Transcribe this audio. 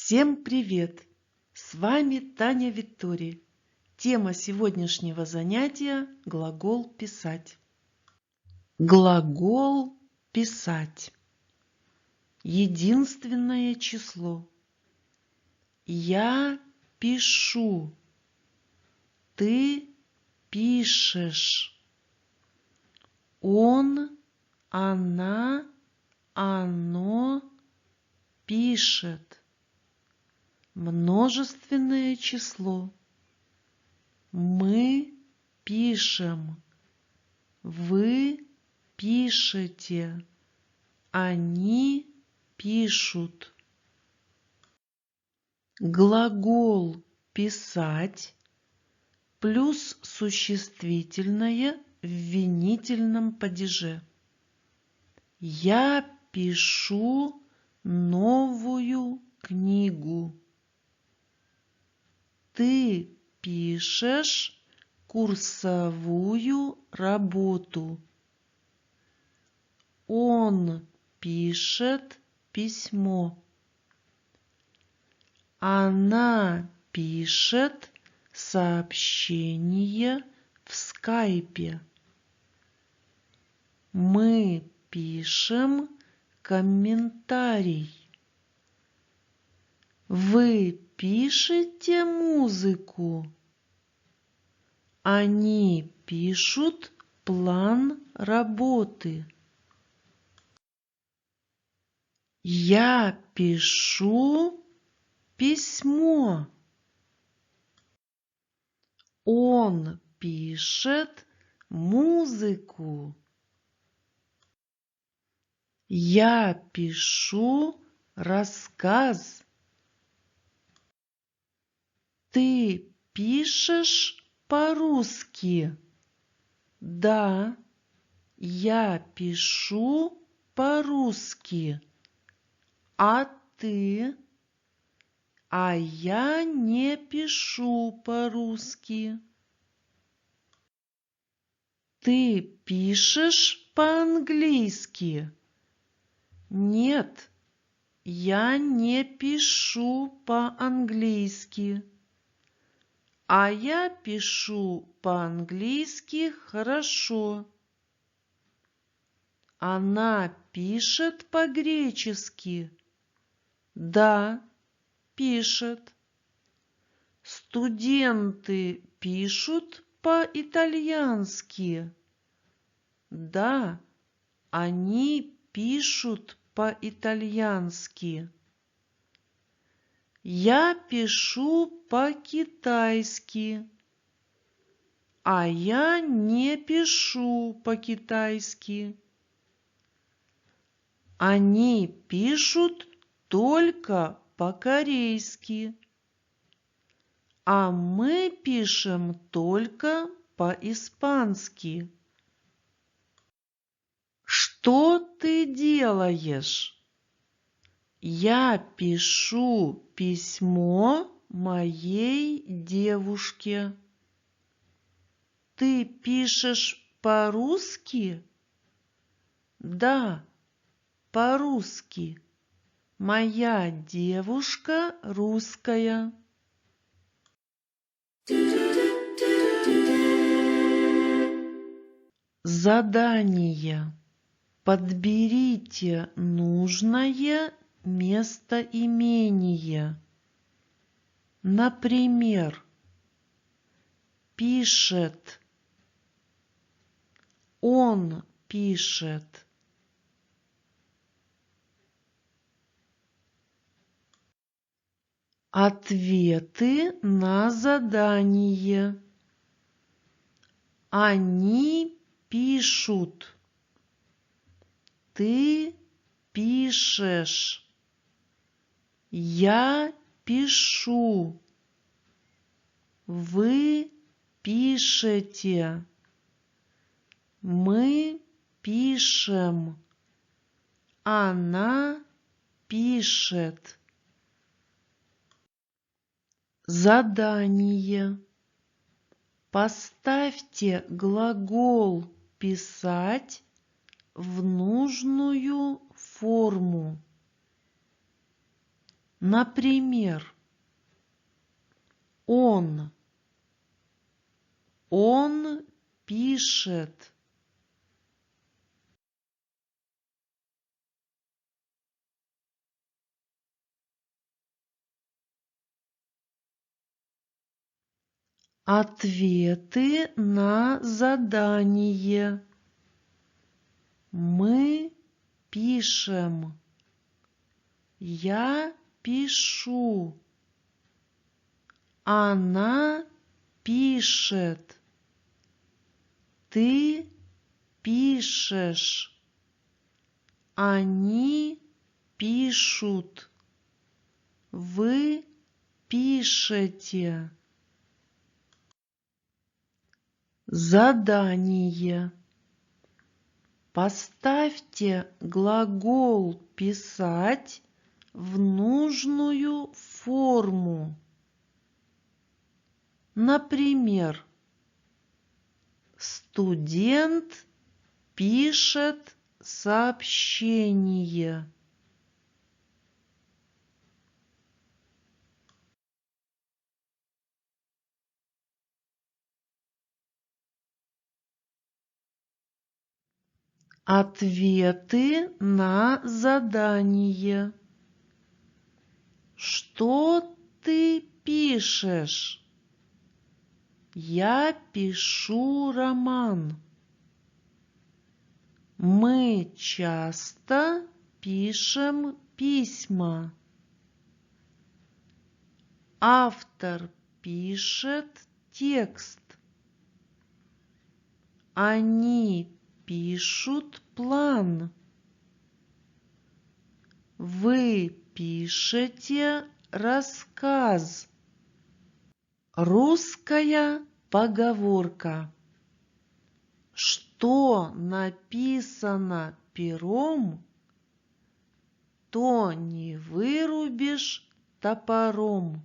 Всем привет! С вами Таня Виктория. Тема сегодняшнего занятия – глагол «писать». Глагол «писать». Единственное число. Я пишу. Ты пишешь. Он, она, оно пишет. Множественное число. Мы пишем. Вы пишете. Они пишут. Глагол «писать» плюс существительное в винительном падеже. Я пишу новую книгу. Ты пишешь курсовую работу. Он пишет письмо. Она пишет сообщение в скайпе. Мы пишем комментарий. Вы пишете музыку. Они пишут план работы. Я пишу письмо. Он пишет музыку. Я пишу рассказ. Ты пишешь по-русски? Да, я пишу по-русски. А ты? А я не пишу по-русски. Ты пишешь по-английски? Нет, я не пишу по-английски. А я пишу по-английски хорошо. Она пишет по-гречески? Да, пишет. Студенты пишут по-итальянски? Да, они пишут по-итальянски. Я пишу по-китайски. А я не пишу по-китайски. Они пишут только по-корейски. А мы пишем только по-испански. Что ты делаешь? Я пишу письмо моей девушке. Ты пишешь по-русски? Да, по-русски. Моя девушка русская. Задание. Подберите нужное местоимение. Например, пишет. Он пишет. Ответы на задание. Они пишут. Ты пишешь. Я пишу. Вы пишете. Мы пишем. Она пишет. Задание. Поставьте глагол «писать» в нужную форму. Например, он пишет. Ответы на задание. Мы пишем. Я пишу. Она пишет. Ты пишешь. Они пишут. Вы пишете. Задание. Поставьте глагол «писать» в нужную форму. Например, студент пишет сообщение. Ответы на задание. Что ты пишешь? Я пишу роман. Мы часто пишем письма. Автор пишет текст. Они пишут план. Вы пишете рассказ. Русская поговорка. Что написано пером, то не вырубишь топором.